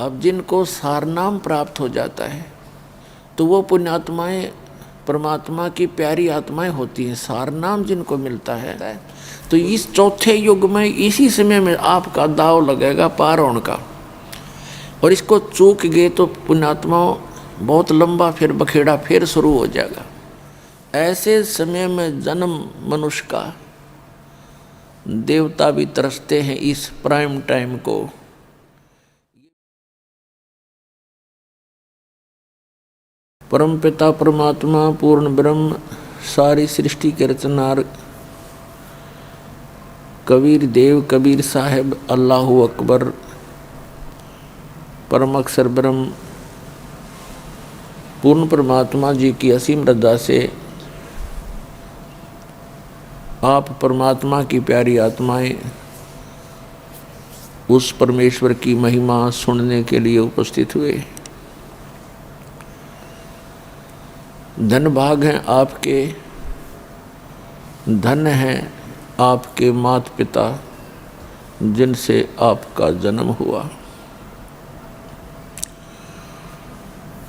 अब जिनको सारनाम प्राप्त हो जाता है तो वो पुण्यात्माएं परमात्मा की प्यारी आत्माएं होती हैं। सारनाम जिनको मिलता है तो इस चौथे युग में इसी समय में आपका दाव लगेगा पार होने का, और इसको चूक गए तो पुण्यात्माओं बहुत लंबा फिर बखेड़ा फिर शुरू हो जाएगा। ऐसे समय में जन्म मनुष्य का देवता भी तरसते हैं इस प्राइम टाइम को। परम पिता परमात्मा पूर्ण ब्रह्म सारी सृष्टि के रचनार कबीर देव कबीर साहेब अल्लाहु अकबर परम अक्षर ब्रह्म पूर्ण परमात्मा जी की असीम रज़ा से आप परमात्मा की प्यारी आत्माएं उस परमेश्वर की महिमा सुनने के लिए उपस्थित हुए। धन भाग हैं आपके, धन हैं आपके माता पिता जिनसे आपका जन्म हुआ।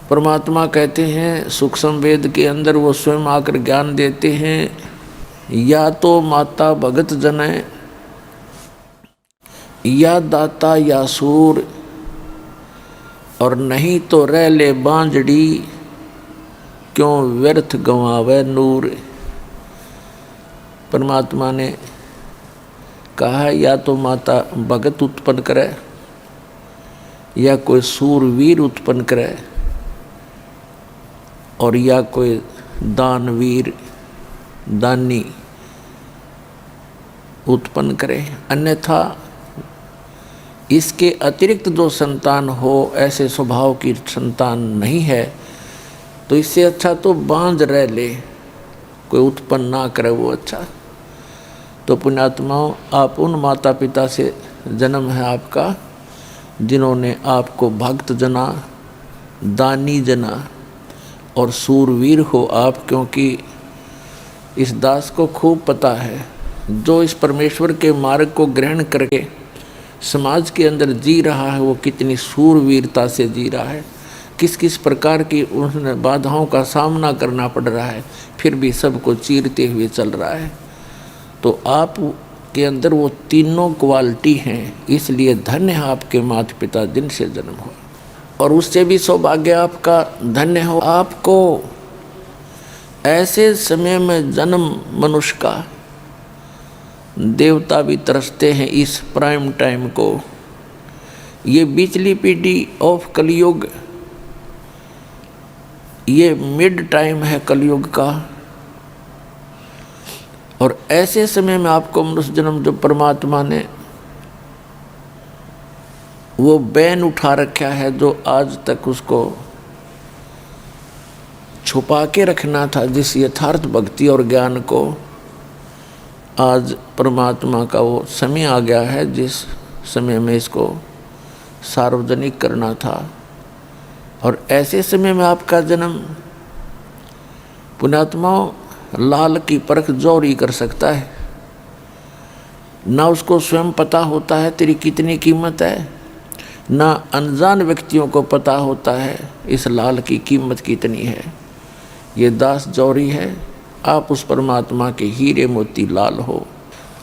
परमात्मा कहते हैं सूक्ष्म वेद के अंदर वो स्वयं आकर ज्ञान देते हैं, या तो माता भगत जनै या दाता या सूर, और नहीं तो रह ले बांझड़ी क्यों व्यर्थ गंवावे नूर। परमात्मा ने कहा या तो माता भगत उत्पन्न करे या कोई सूरवीर उत्पन्न करे और या कोई दानवीर दानी उत्पन्न करे, अन्यथा इसके अतिरिक्त जो संतान हो ऐसे स्वभाव की संतान नहीं है तो इससे अच्छा तो बांझ रह ले, कोई उत्पन्न ना करे वो अच्छा। तो पुण्यात्माओं आप उन माता पिता से जन्म है आपका जिन्होंने आपको भक्त जना दानी जना और सूरवीर हो आप, क्योंकि इस दास को खूब पता है जो इस परमेश्वर के मार्ग को ग्रहण करके समाज के अंदर जी रहा है वो कितनी सूरवीरता से जी रहा है, किस किस प्रकार की उन्हें बाधाओं का सामना करना पड़ रहा है, फिर भी सबको चीरते हुए चल रहा है। तो आप के अंदर वो तीनों क्वालिटी हैं, इसलिए धन्य है आपके माता पिता जिनसे जन्म हुआ, और उससे भी सौभाग्य आपका धन्य हो आपको ऐसे समय में जन्म मनुष्य का देवता भी तरसते हैं इस प्राइम टाइम को। ये बिचली पीढ़ी ऑफ कलयुग, ये मिड टाइम है कलयुग का, और ऐसे समय में आपको मनुष्य जन्म जो परमात्मा ने वो बैन उठा रखा है जो आज तक उसको छुपा के रखना था, जिस यथार्थ भक्ति और ज्ञान को आज परमात्मा का वो समय आ गया है जिस समय में इसको सार्वजनिक करना था। और ऐसे समय में आपका जन्म पुण्यात्माओं लाल की परख जोरी कर सकता है, ना उसको स्वयं पता होता है तेरी कितनी कीमत है, ना अनजान व्यक्तियों को पता होता है इस लाल की कीमत कितनी है। ये दास जौहरी है, आप उस परमात्मा के हीरे मोती लाल हो।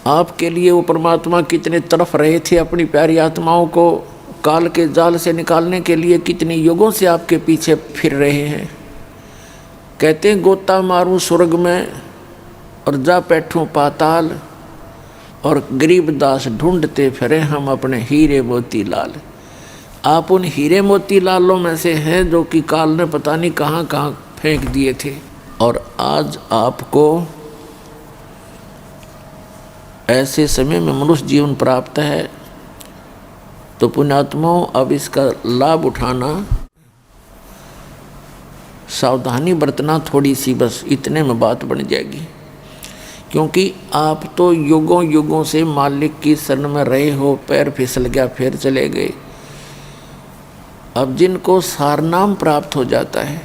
आपके लिए वो परमात्मा कितने तरफ रहे थे अपनी प्यारी आत्माओं को काल के जाल से निकालने के लिए, कितने युगों से आपके पीछे फिर रहे हैं। कहते हैं गोता मारूं स्वर्ग में और जा बैठूं पाताल, और गरीब दास ढूंढते फिरे हम अपने हीरे मोती लाल। आप उन हीरे मोती लालों में से हैं जो कि काल ने पता नहीं कहाँ कहाँ फेंक दिए थे, और आज आपको ऐसे समय में मनुष्य जीवन प्राप्त है। तो पुण्यात्माओं अब इसका लाभ उठाना, सावधानी बरतना थोड़ी सी, बस इतने में बात बन जाएगी। क्योंकि आप तो युगों युगों से मालिक की शरण में रहे हो, पैर फिसल गया फिर चले गए। अब जिनको सारनाम प्राप्त हो जाता है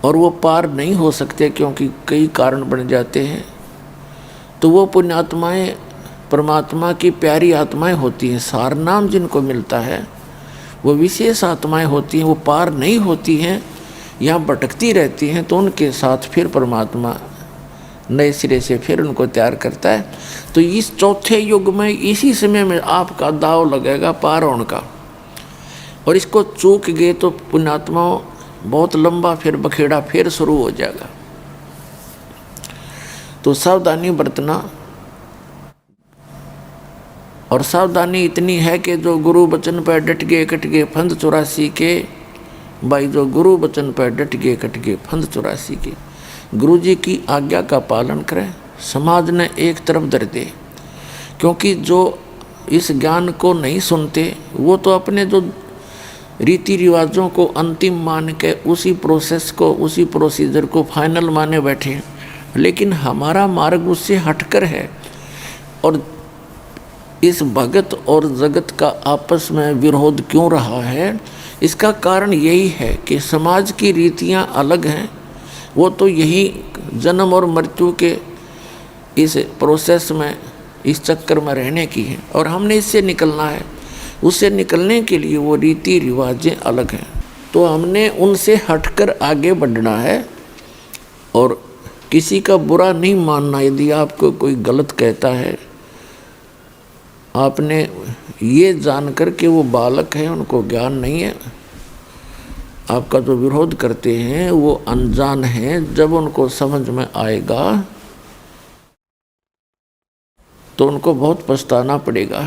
और वो पार नहीं हो सकते क्योंकि कई कारण बन जाते हैं, तो वो पुण्यात्माएं परमात्मा की प्यारी आत्माएं होती हैं। सार नाम जिनको मिलता है वो विशेष आत्माएं होती हैं, वो पार नहीं होती हैं, यहाँ भटकती रहती हैं, तो उनके साथ फिर परमात्मा नए सिरे से फिर उनको तैयार करता है। तो इस चौथे युग में इसी समय में आपका दाव लगेगा पार होने का, और इसको चूक गए तो पुण्यात्माओं बहुत लंबा फिर बखेड़ा फिर शुरू हो जाएगा। तो सावधानी बरतना, और सावधानी इतनी है कि जो गुरु वचन पर डट गए कट गए फंद 84 के, भाई जो गुरु वचन पर डट गए कट गए फंद 84 के। गुरु जी की आज्ञा का पालन करें, समाज ने एक तरफ धर दे, क्योंकि जो इस ज्ञान को नहीं सुनते वो तो अपने जो रीति रिवाजों को अंतिम मान के उसी प्रोसेस को, उसी प्रोसीजर को फाइनल माने बैठे हैं। लेकिन हमारा मार्ग उससे हटकर है, और इस भगत और जगत का आपस में विरोध क्यों रहा है? इसका कारण यही है कि समाज की रीतियां अलग हैं। वो तो यही जन्म और मृत्यु के इस प्रोसेस में, इस चक्कर में रहने की है, और हमने इससे निकलना है। उससे निकलने के लिए वो रीति रिवाजें अलग हैं, तो हमने उनसे हटकर आगे बढ़ना है। और किसी का बुरा नहीं मानना। यदि आपको कोई गलत कहता है, आपने ये जानकर कि वो बालक है, उनको ज्ञान नहीं है, आपका जो विरोध करते हैं वो अनजान हैं। जब उनको समझ में आएगा तो उनको बहुत पछताना पड़ेगा।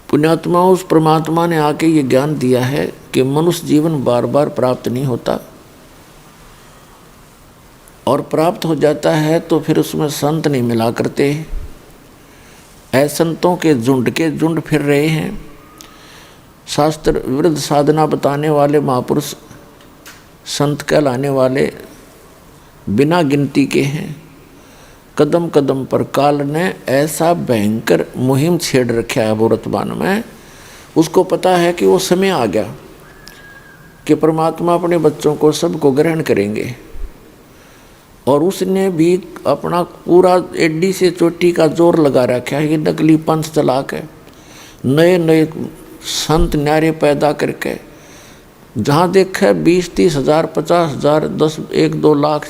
पुण्यात्मा, उस परमात्मा ने आके ये ज्ञान दिया है कि मनुष्य जीवन बार बार प्राप्त नहीं होता, और प्राप्त हो जाता है तो फिर उसमें संत नहीं मिला करते। असंतों के झुंड फिर रहे हैं। शास्त्र विरुद्ध साधना बताने वाले महापुरुष संत कहलाने वाले बिना गिनती के हैं। कदम कदम पर काल ने ऐसा भयंकर मुहिम छेड़ रखा है वर्तमान में। उसको पता है कि वो समय आ गया कि परमात्मा अपने बच्चों को सबको ग्रहण करेंगे, और उसने भी अपना पूरा एडी से चोटी का जोर लगा रखा है। ये नकली पंथ चला के नए नए संत न्यारे पैदा करके जहाँ देखा 20-30 हज़ार 50 हज़ार 10 1-2 लाख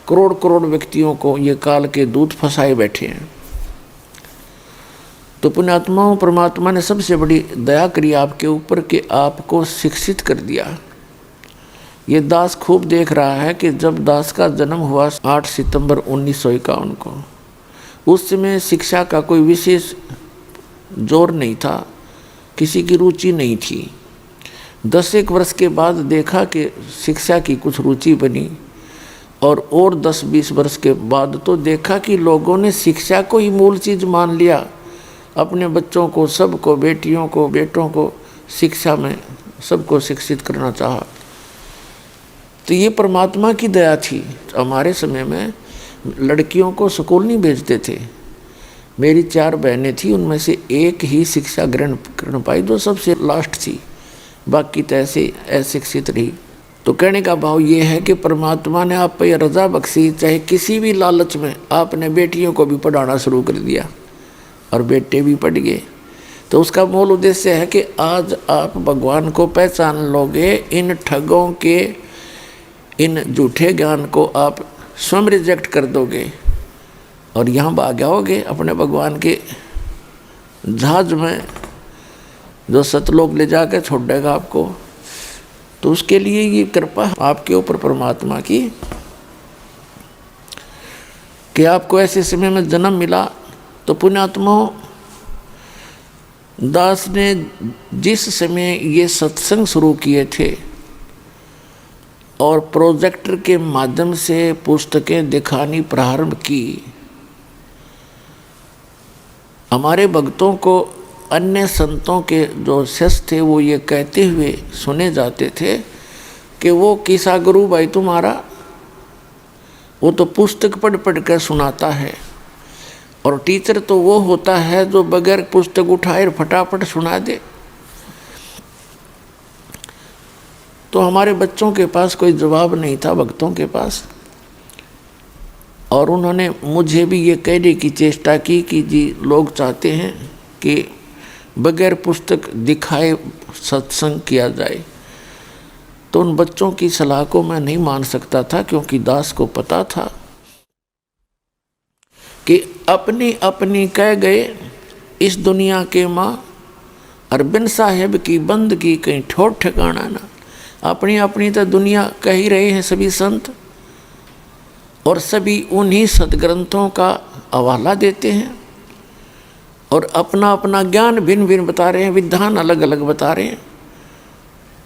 करोड़ करोड़ व्यक्तियों को ये काल के दूत फंसाए बैठे हैं। तो पुण्यात्माओं, परमात्मा ने सबसे बड़ी दया करी आपके ऊपर कि आपको शिक्षित कर दिया। ये दास खूब देख रहा है कि जब दास का जन्म हुआ 8 सितंबर 1951 को, उस समय शिक्षा का कोई विशेष जोर नहीं था, किसी की रुचि नहीं थी। 10-1 वर्ष के बाद देखा कि शिक्षा की कुछ रुचि बनी, और 10-20 वर्ष के बाद तो देखा कि लोगों ने शिक्षा को ही मूल चीज़ मान लिया। अपने बच्चों को, सबको, बेटियों को, बेटों को शिक्षा में सबको शिक्षित करना चाहा। तो ये परमात्मा की दया थी। हमारे समय में लड़कियों को स्कूल नहीं भेजते थे। मेरी 4 बहनें थी, उनमें से एक ही शिक्षा ग्रहण कर पाई, जो सबसे लास्ट थी, बाकी तो ऐसे अशिक्षित रही। तो कहने का भाव ये है कि परमात्मा ने आप पे रजा बख्शी, चाहे किसी भी लालच में आपने बेटियों को भी पढ़ाना शुरू कर दिया, और बेटे भी पढ़ गए। तो उसका मूल उद्देश्य है कि आज आप भगवान को पहचान लोगे। इन ठगों के, इन झूठे ज्ञान को आप स्वयं रिजेक्ट कर दोगे, और यहाँ भाग जाओगे अपने भगवान के जहाज में, जो सतलोक ले जाकर छोड़ देगा आपको। तो उसके लिए ये कृपा आपके ऊपर परमात्मा की कि आपको ऐसे समय में जन्म मिला। तो पुण्यात्माओं, दास ने जिस समय ये सत्संग शुरू किए थे और प्रोजेक्टर के माध्यम से पुस्तकें दिखानी प्रारंभ की, हमारे भक्तों को अन्य संतों के जो शिष्य थे वो ये कहते हुए सुने जाते थे कि वो किसा गुरु भाई तुम्हारा, वो तो पुस्तक पढ़ पढ़ कर सुनाता है, और टीचर तो वो होता है जो बगैर पुस्तक उठाए फटाफट सुना दे। तो हमारे बच्चों के पास कोई जवाब नहीं था, भक्तों के पास। और उन्होंने मुझे भी ये कहने की चेष्टा की कि जी लोग चाहते हैं कि बगैर पुस्तक दिखाए सत्संग किया जाए। तो उन बच्चों की सलाह को मैं नहीं मान सकता था, क्योंकि दास को पता था कि अपनी अपनी कह गए इस दुनिया के माँ, अरबिंद साहेब की बंद की कहीं ठोर ठिकाना ना। अपनी अपनी तो दुनिया कह ही रहे हैं सभी संत, और सभी उन्हीं सदग्रंथों का हवाला देते हैं और अपना अपना ज्ञान भिन्न भिन्न बता रहे हैं, विधान अलग अलग बता रहे हैं।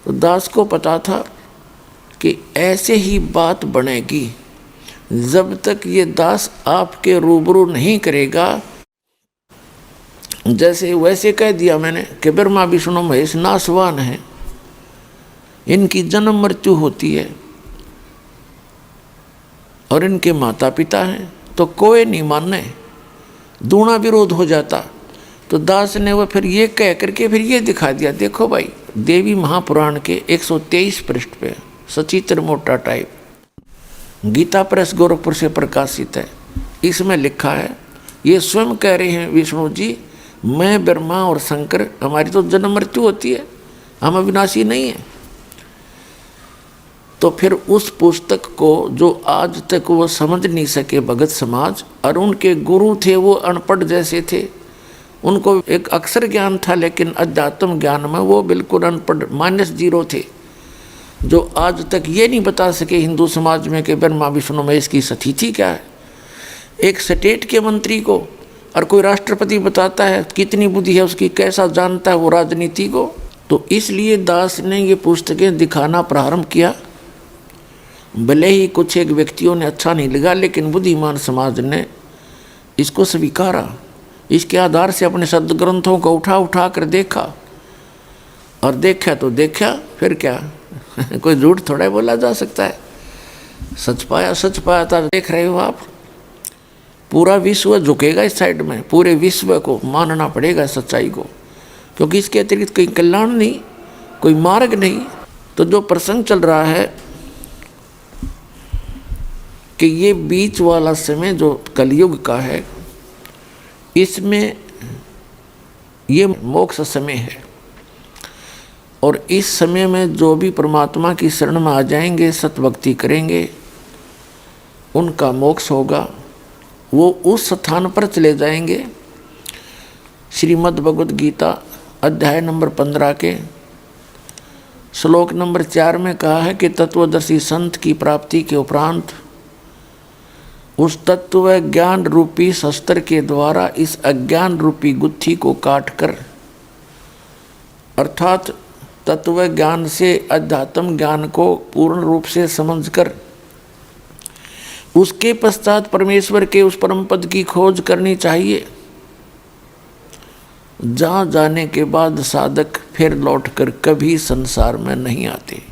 तो दास को पता था कि ऐसे ही बात बनेगी जब तक ये दास आपके रूबरू नहीं करेगा। जैसे वैसे कह दिया मैंने कि ब्रह्मा विष्णु महेश नासवान है, इनकी जन्म मृत्यु होती है और इनके माता पिता हैं, तो कोई नहीं माने, दूना विरोध हो जाता। तो दास ने वो फिर ये कह करके फिर ये दिखा दिया, देखो भाई देवी महापुराण के 123 पृष्ठ पे सचित्र मोटा टाइप, गीता प्रेस गोरखपुर से प्रकाशित है, इसमें लिखा है, ये स्वयं कह रहे हैं विष्णु जी, मैं ब्रह्मा और शंकर, हमारी तो जन्म मृत्यु होती है, हम अविनाशी नहीं हैं। तो फिर उस पुस्तक को जो आज तक वो समझ नहीं सके भगत समाज, और उनके गुरु थे वो अनपढ़ जैसे थे, उनको एक अक्षर ज्ञान था लेकिन अध्यात्म ज्ञान में वो बिल्कुल अनपढ़ -0 थे, जो आज तक ये नहीं बता सके हिंदू समाज में कि ब्रह्मा विष्णु महेश की सतीथि क्या है। एक स्टेट के मंत्री को और कोई राष्ट्रपति बताता है कितनी बुद्धि है उसकी, कैसा जानता है वो राजनीति को। तो इसलिए दास ने ये पुस्तकें दिखाना प्रारंभ किया। भले ही कुछ एक व्यक्तियों ने अच्छा नहीं लगा, लेकिन बुद्धिमान समाज ने इसको स्वीकारा। इसके आधार से अपने सदग्रंथों को उठा उठा कर देखा, और देखा तो देखा, फिर क्या कोई झूठ थोड़ा बोला जा सकता है। सच पाया था। देख रहे हो आप, पूरा विश्व झुकेगा इस साइड में, पूरे विश्व को मानना पड़ेगा सच्चाई को, क्योंकि इसके अतिरिक्त कोई कल्याण नहीं, कोई मार्ग नहीं। तो जो प्रसंग चल रहा है कि ये बीच वाला समय जो कलयुग का है, इसमें ये मोक्ष समय है, और इस समय में जो भी परमात्मा की शरण में आ जाएंगे, सतभक्ति करेंगे, उनका मोक्ष होगा, वो उस स्थान पर चले जाएंगे। श्रीमद् भगवद गीता अध्याय नंबर 15 के श्लोक नंबर 4 में कहा है कि तत्वदर्शी संत की प्राप्ति के उपरांत उस तत्व ज्ञान रूपी शस्त्र के द्वारा इस अज्ञान रूपी गुत्थी को काटकर, अर्थात तत्व ज्ञान से अध्यात्म ज्ञान को पूर्ण रूप से समझकर उसके पश्चात परमेश्वर के उस परम पद की खोज करनी चाहिए, जहाँ जाने के बाद साधक फिर लौटकर कभी संसार में नहीं आते।